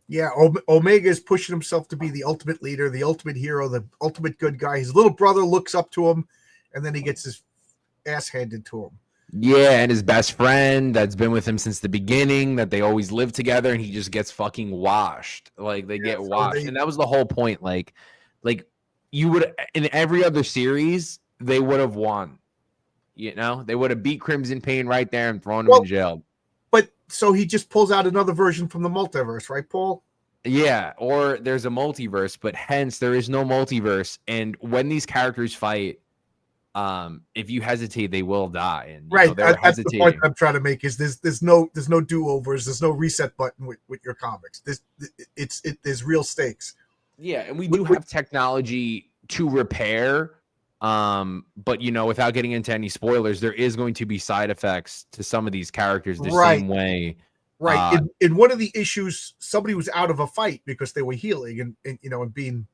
yeah, Omega is pushing himself to be the ultimate leader, the ultimate hero, the ultimate good guy. His little brother looks up to him, and then he gets his ass handed to him. Yeah, and his best friend that's been with him since the beginning, that they always live together, and he just gets fucking washed. Like, they get washed. And that was the whole point. Like you would, in every other series, they would have won. You know? They would have beat Crimson Pain right there and thrown him in jail. But so he just pulls out another version from the multiverse, right, Paul? Yeah, or there's a multiverse, but hence there is no multiverse. And when these characters fight, if you hesitate, they will die. And right, that's the point I'm trying to make. Is there's no do-overs, there's no reset button with your comics. There's real stakes. Yeah, and we do have technology to repair. But you know, without getting into any spoilers, there is going to be side effects to some of these characters the same way. Right. In one of the issues, somebody was out of a fight because they were healing and you know, and being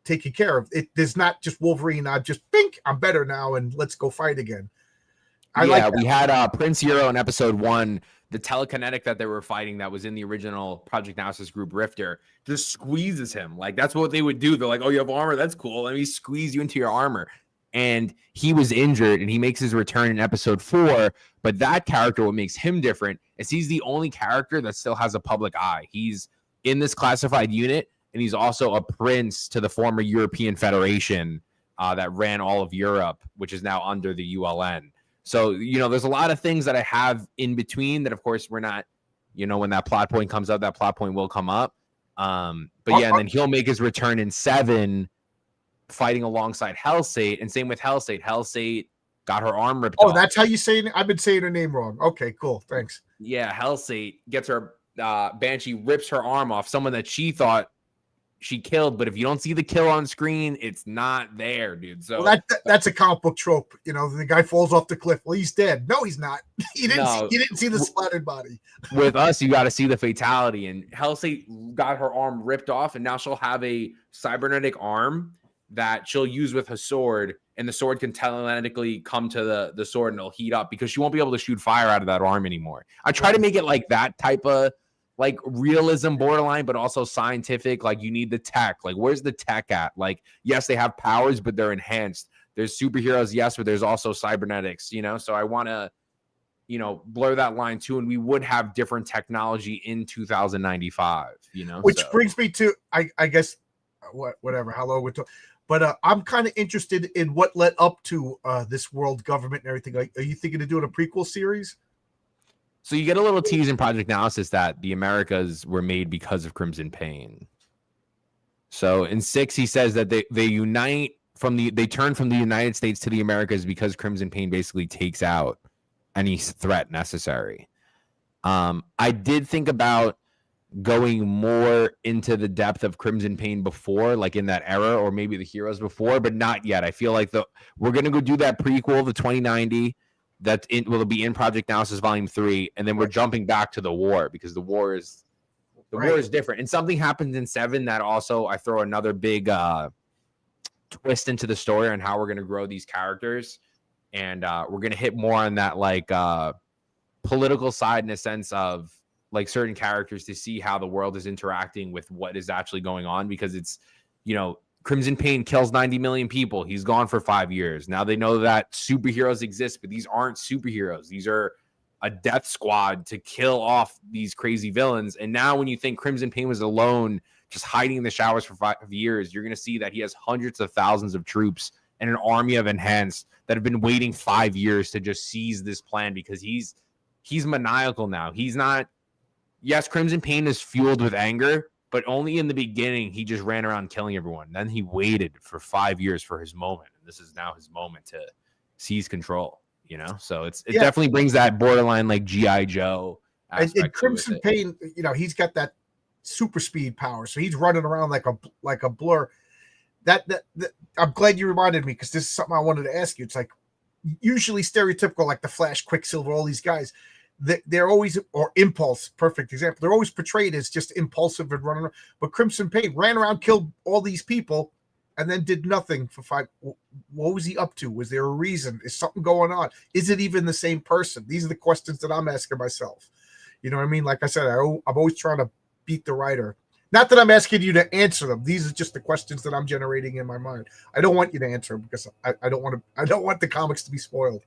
taken care of. There's not just Wolverine. I'm just I'm better now, and let's go fight again. We had Prince Hero in episode 1. The telekinetic that they were fighting that was in the original Project Analysis group Rifter just squeezes him. Like, that's what they would do. They're like, oh, you have armor? That's cool. Let me squeeze you into your armor. And he was injured, and he makes his return in episode 4. But that character, what makes him different is he's the only character that still has a public eye. He's in this classified unit, and he's also a prince to the former European Federation that ran all of Europe, which is now under the ULN. So, you know, there's a lot of things that I have in between that, of course, we're not, you know, when that plot point comes up, that plot point will come up. But yeah, and then he'll make his return in 7, fighting alongside Hellsate, and same with Hellsate. Hellsate got her arm ripped off. Oh, that's how you say it? I've been saying her name wrong. Okay, cool. Thanks. Yeah, Hellsate gets her, Banshee rips her arm off, someone that she thought she killed, but if you don't see the kill on screen, it's not there, dude. So that's a comic book trope. You know, the guy falls off the cliff. Well, he's dead. No, he's not. You didn't see the splattered body. With us, you got to see the fatality. And Hellsate got her arm ripped off, and now she'll have a cybernetic arm that she'll use with her sword, and the sword can telekinetically come to the sword, and it'll heat up because she won't be able to shoot fire out of that arm anymore. I try to make it like that type of like realism borderline, but also scientific. Like, you need the tech. Like, where's the tech at? Like, yes, they have powers, but they're enhanced. There's superheroes, yes, but there's also cybernetics, you know? So I want to, you know, blur that line too. And we would have different technology in 2095, you know? Which brings me to, I guess, whatever, how long we're talking. But I'm kind of interested in what led up to this world government and everything. Are you thinking of doing a prequel series? So you get a little tease in Project Analysis that the Americas were made because of Crimson Pain. So in 6, he says that they unite they turn from the United States to the Americas because Crimson Pain basically takes out any threat necessary. I did think about going more into the depth of Crimson Pain before, like in that era, or maybe the heroes before, but not yet. I feel like we're gonna go do that prequel, the 2090. Will be in Project Analysis Volume 3, and then we're jumping back to the war because the war is different. And something happens in 7 that also I throw another big twist into the story on how we're gonna grow these characters, and we're gonna hit more on that like political side in a sense of like certain characters to see how the world is interacting with what is actually going on, because it's, Crimson Pain kills 90 million people. He's gone for 5 years. Now they know that superheroes exist, but these aren't superheroes. These are a death squad to kill off these crazy villains. And now when you think Crimson Pain was alone, just hiding in the showers for 5 years, you're going to see that he has hundreds of thousands of troops and an army of enhanced that have been waiting 5 years to just seize this plan, because he's maniacal now. He's not, yes, Crimson Pain is fueled with anger, but only in the beginning, he just ran around killing everyone. Then he waited for 5 years for his moment. And this is now his moment to seize control, So it definitely brings that borderline like G.I. Joe aspect. And Crimson Pain, he's got that super speed power. So he's running around like a blur. That I'm glad you reminded me, because this is something I wanted to ask you. It's like usually stereotypical, like the Flash, Quicksilver, all these guys. They're always, or Impulse, perfect example. They're always portrayed as just impulsive and running around. But Crimson Pain ran around, killed all these people, and then did nothing for 5. What was he up to? Was there a reason? Is something going on? Is it even the same person? These are the questions that I'm asking myself. You know what I mean? Like I said, I'm always trying to beat the writer. Not that I'm asking you to answer them. These are just the questions that I'm generating in my mind. I don't want you to answer them because I don't want the comics to be spoiled.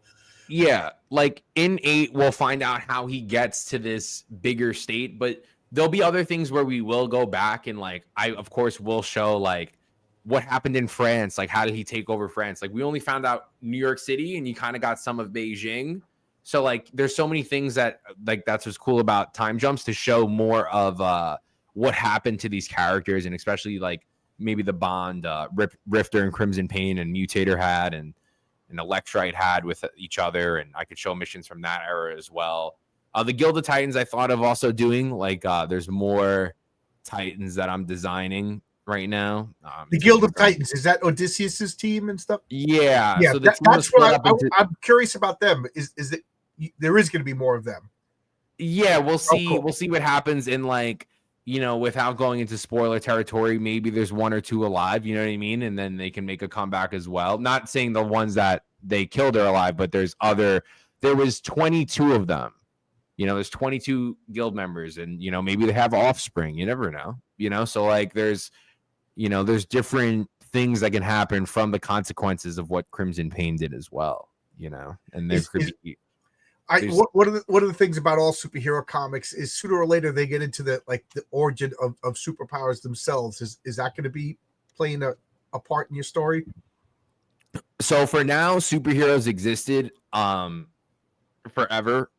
Yeah, like in 8, we'll find out how he gets to this bigger state, but there'll be other things where we will go back and like, I, of course, will show like what happened in France. Like, how did he take over France? Like, we only found out New York City and you kind of got some of Beijing. So like, there's so many things that like, that's what's cool about time jumps, to show more of what happened to these characters, and especially like maybe the bond Rifter and Crimson Pain and Mutator had, and Electrite had with each other, and I could show missions from that era as well. The Guild of Titans I thought of also doing, like there's more Titans that I'm designing right now. The Guild of Titans, is that Odysseus's team and stuff? Yeah. So that's what I'm curious about them. Is that there is going to be more of them? Yeah, we'll see. Cool. We'll see what happens in like, without going into spoiler territory, maybe there's 1 or 2 alive, you know what I mean? And then they can make a comeback as well. Not saying the ones that they killed are alive, but there was 22 of them. There's 22 guild members, and, maybe they have offspring. You never know, So like there's different things that can happen from the consequences of what Crimson Pain did as well, and there could be. One of the things about all superhero comics is sooner or later they get into the origin of superpowers themselves. Is that going to be playing a part in your story? So for now, superheroes existed forever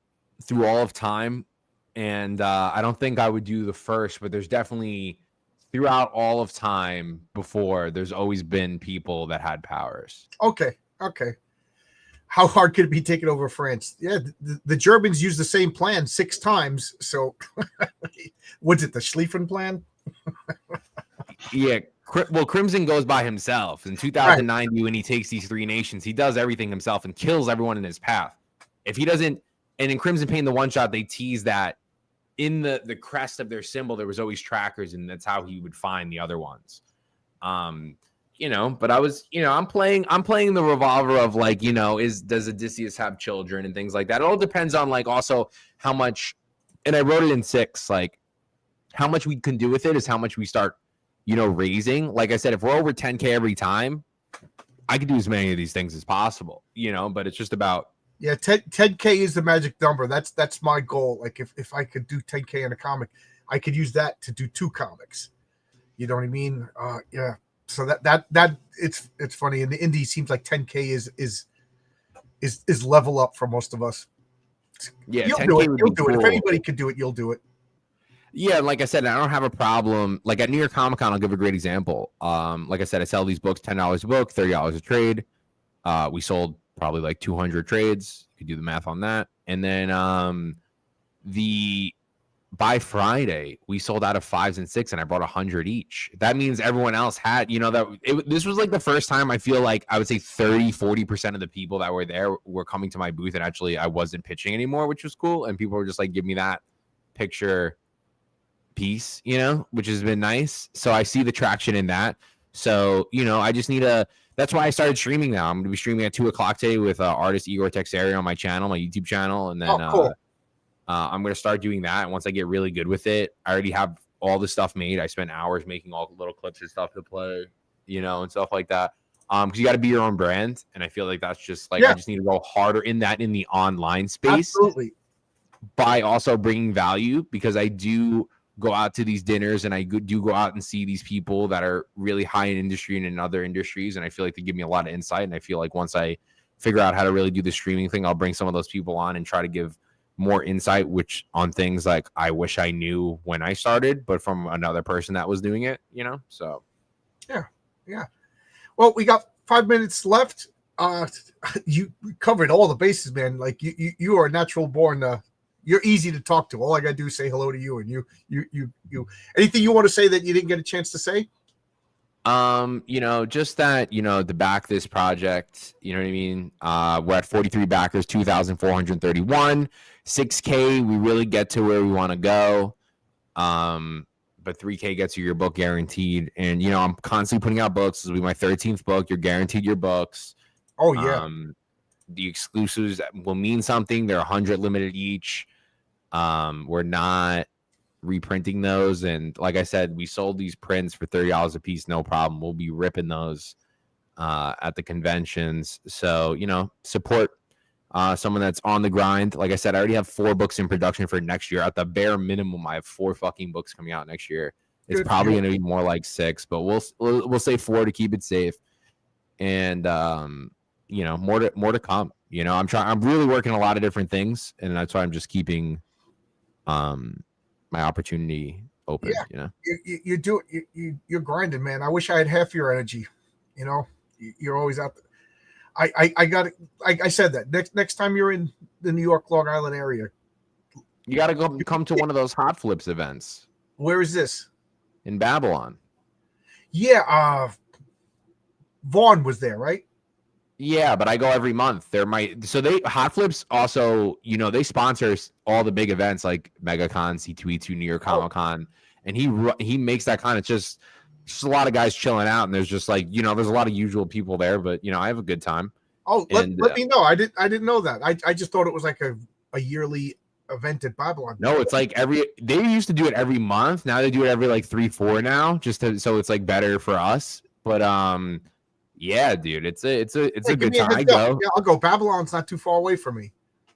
through all of time, and I don't think I would do the first, but there's definitely throughout all of time before, there's always been people that had powers. Okay. How hard could it be taking over France? Yeah, the Germans used the same plan 6 times. So, what's it, the Schlieffen plan? Yeah. Well, Crimson goes by himself. In 2090, right, when he takes these 3 nations, he does everything himself and kills everyone in his path. If he doesn't, and in Crimson Pain, the one shot, they tease that in the crest of their symbol, there was always trackers, and that's how he would find the other ones. But I was, I'm playing the revolver of like, does Odysseus have children and things like that. It all depends on like also how much, and I wrote it in 6, like how much we can do with it is how much we start, raising. Like I said, if we're over 10K every time, I could do as many of these things as possible, but it's just about. Yeah. 10K is the magic number. That's my goal. Like if I could do 10K in a comic, I could use that to do 2 comics. You know what I mean? Yeah. So that it's funny. And the indie seems like 10K is level up for most of us. Yeah, you'll 10K do it. would You'll be do it. If cool. anybody could do it, you'll do it. Yeah, like I said, I don't have a problem. Like at New York Comic Con, I'll give a great example. Like I said, I sell these books $10 a book, $30 a trade. We sold probably like 200 trades. You could do the math on that. And then by Friday, we sold out of 5s and 6, and I brought 100 each. That means everyone else had, this was like the first time I feel like I would say 30-40% of the people that were there were coming to my booth, and actually I wasn't pitching anymore, which was cool. And people were just like, give me that picture piece, which has been nice. So I see the traction in that. So, I just need that's why I started streaming now. I'm going to be streaming at 2:00 today with artist Igor Texeri on my channel, my YouTube channel. And then cool. I'm going to start doing that. And once I get really good with it, I already have all the stuff made. I spent hours making all the little clips and stuff to play, and stuff like that. Because you got to be your own brand. And I feel like that's just like, I just need to go harder in the online space. Absolutely. By also bringing value, because I do go out to these dinners and I do go out and see these people that are really high in industry and in other industries. And I feel like they give me a lot of insight. And I feel like once I figure out how to really do the streaming thing, I'll bring some of those people on and try to give more insight, which on things like I wish I knew when I started, but from another person that was doing it, so. Yeah. Well, we got 5 minutes left. You covered all the bases, man. Like you are a natural born, you're easy to talk to. All I gotta do is say hello to you, and you. Anything you want to say that you didn't get a chance to say? Just that, to back this project, you know what I mean? We're at 43 backers, 2,431, 6K. We really get to where we want to go. But 3K gets you your book guaranteed. And, I'm constantly putting out books. This will be my 13th book. You're guaranteed your books. Oh yeah. The exclusives will mean something. They're 100 limited each. We're not reprinting those, and like I said, we sold these prints for $30 a piece, no problem. We'll be ripping those at the conventions. So support someone that's on the grind. Like I said, I already have 4 books in production for next year. At the bare minimum, I have 4 fucking books coming out next year. It's probably going to be more like 6, but we'll say 4 to keep it safe. And more to come. I'm really working a lot of different things, and that's why I'm just keeping my opportunity open. You do it. You're grinding, man. I wish I had half your energy. You're always out there. I got it. I said that next time you're in the New York, Long Island area, you got to come to one of those hot flips events. Where is this? In Babylon. Yeah. Vaughn was there, right? Yeah, but I go every month. They Hot Flips also, they sponsor all the big events like MegaCon, C2E2, New York Comic Con, and he makes that kind of just a lot of guys chilling out, and there's just like there's a lot of usual people there, but I have a good time. Oh, let me know. I didn't know that. I just thought it was like a yearly event at Babylon. No, it's like they used to do it every month. Now they do it every like 3-4 now, so it's like better for us. But yeah, dude, it's a good time. I go. Yeah, I'll go. Babylon's not too far away from me.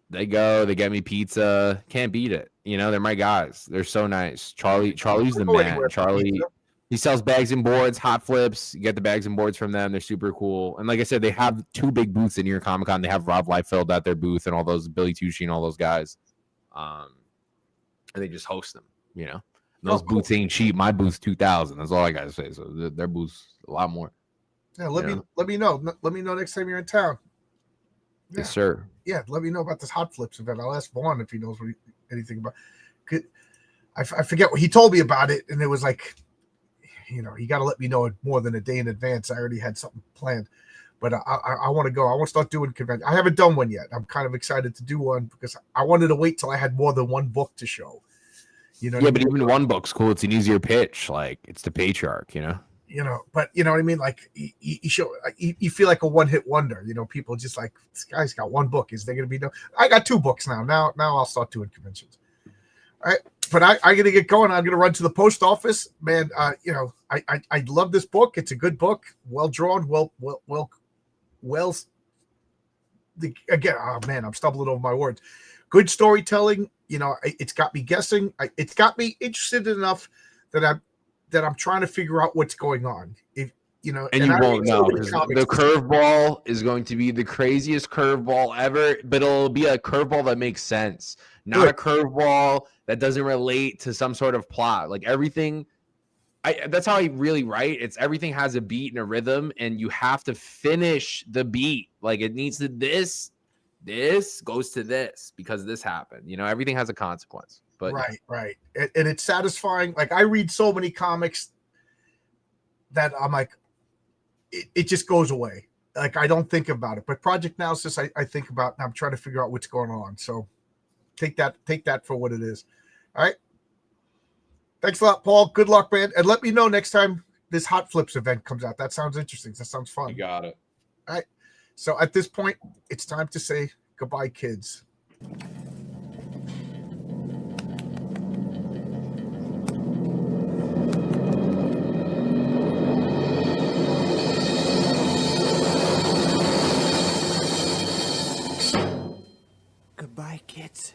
They go. They get me pizza. Can't beat it. They're my guys. They're so nice. Charlie's the man. Charlie, he sells bags and boards, Hot Flips. You get the bags and boards from them. They're super cool. And like I said, they have 2 big booths in New York Comic Con. They have Rob Liefeld at their booth and all those Billy Tucci and all those guys. And they just host them. Those booths ain't cheap. My booth's 2,000. That's all I gotta say. So their booth's a lot more. Yeah, let me know. Let me know next time you're in town. Yeah. Yes, sir. Yeah, let me know about this Hot Flips event. I'll ask Vaughn if he knows anything about. I forget what he told me about it, and it was like, you got to let me know more than a day in advance. I already had something planned, but I want to go. I want to start doing convention. I haven't done one yet. I'm kind of excited to do one because I wanted to wait till I had more than one book to show. Yeah, but even one book's cool. It's an easier pitch. Like it's the Patriarch. But you know what I mean? Like you feel like a one-hit wonder. People just like, this guy's got one book. Is there going to be no? I got 2 books now. Now I'll start doing conventions. All right, but I got to get going. I'm going to run to the post office, man. I love this book. It's a good book, well drawn, well. Again, oh man, I'm stumbling over my words. Good storytelling. It's got me guessing. It's got me interested enough that I'm trying to figure out what's going on. you know, And you I won't read so know many because comics. the curveball is going to be the craziest curveball ever, but it'll be a curveball that makes sense, not a curveball that doesn't relate to some sort of plot. Like everything, that's how I really write. It's everything has a beat and a rhythm, and you have to finish the beat. Like it needs to this goes to this because this happened. You know, everything has a consequence. But right, and it's satisfying. Like I read so many comics that I'm like, it just goes away. Like I don't think about it. But Project Analysis, I think about, and I'm trying to figure out what's going on. So take that for what it is. All right. Thanks a lot, Paul. Good luck, man. And let me know next time this Hot Flips event comes out. That sounds interesting. That sounds fun. you got it. All right. So at this point, it's time to say goodbye, kids. Goodbye, kids.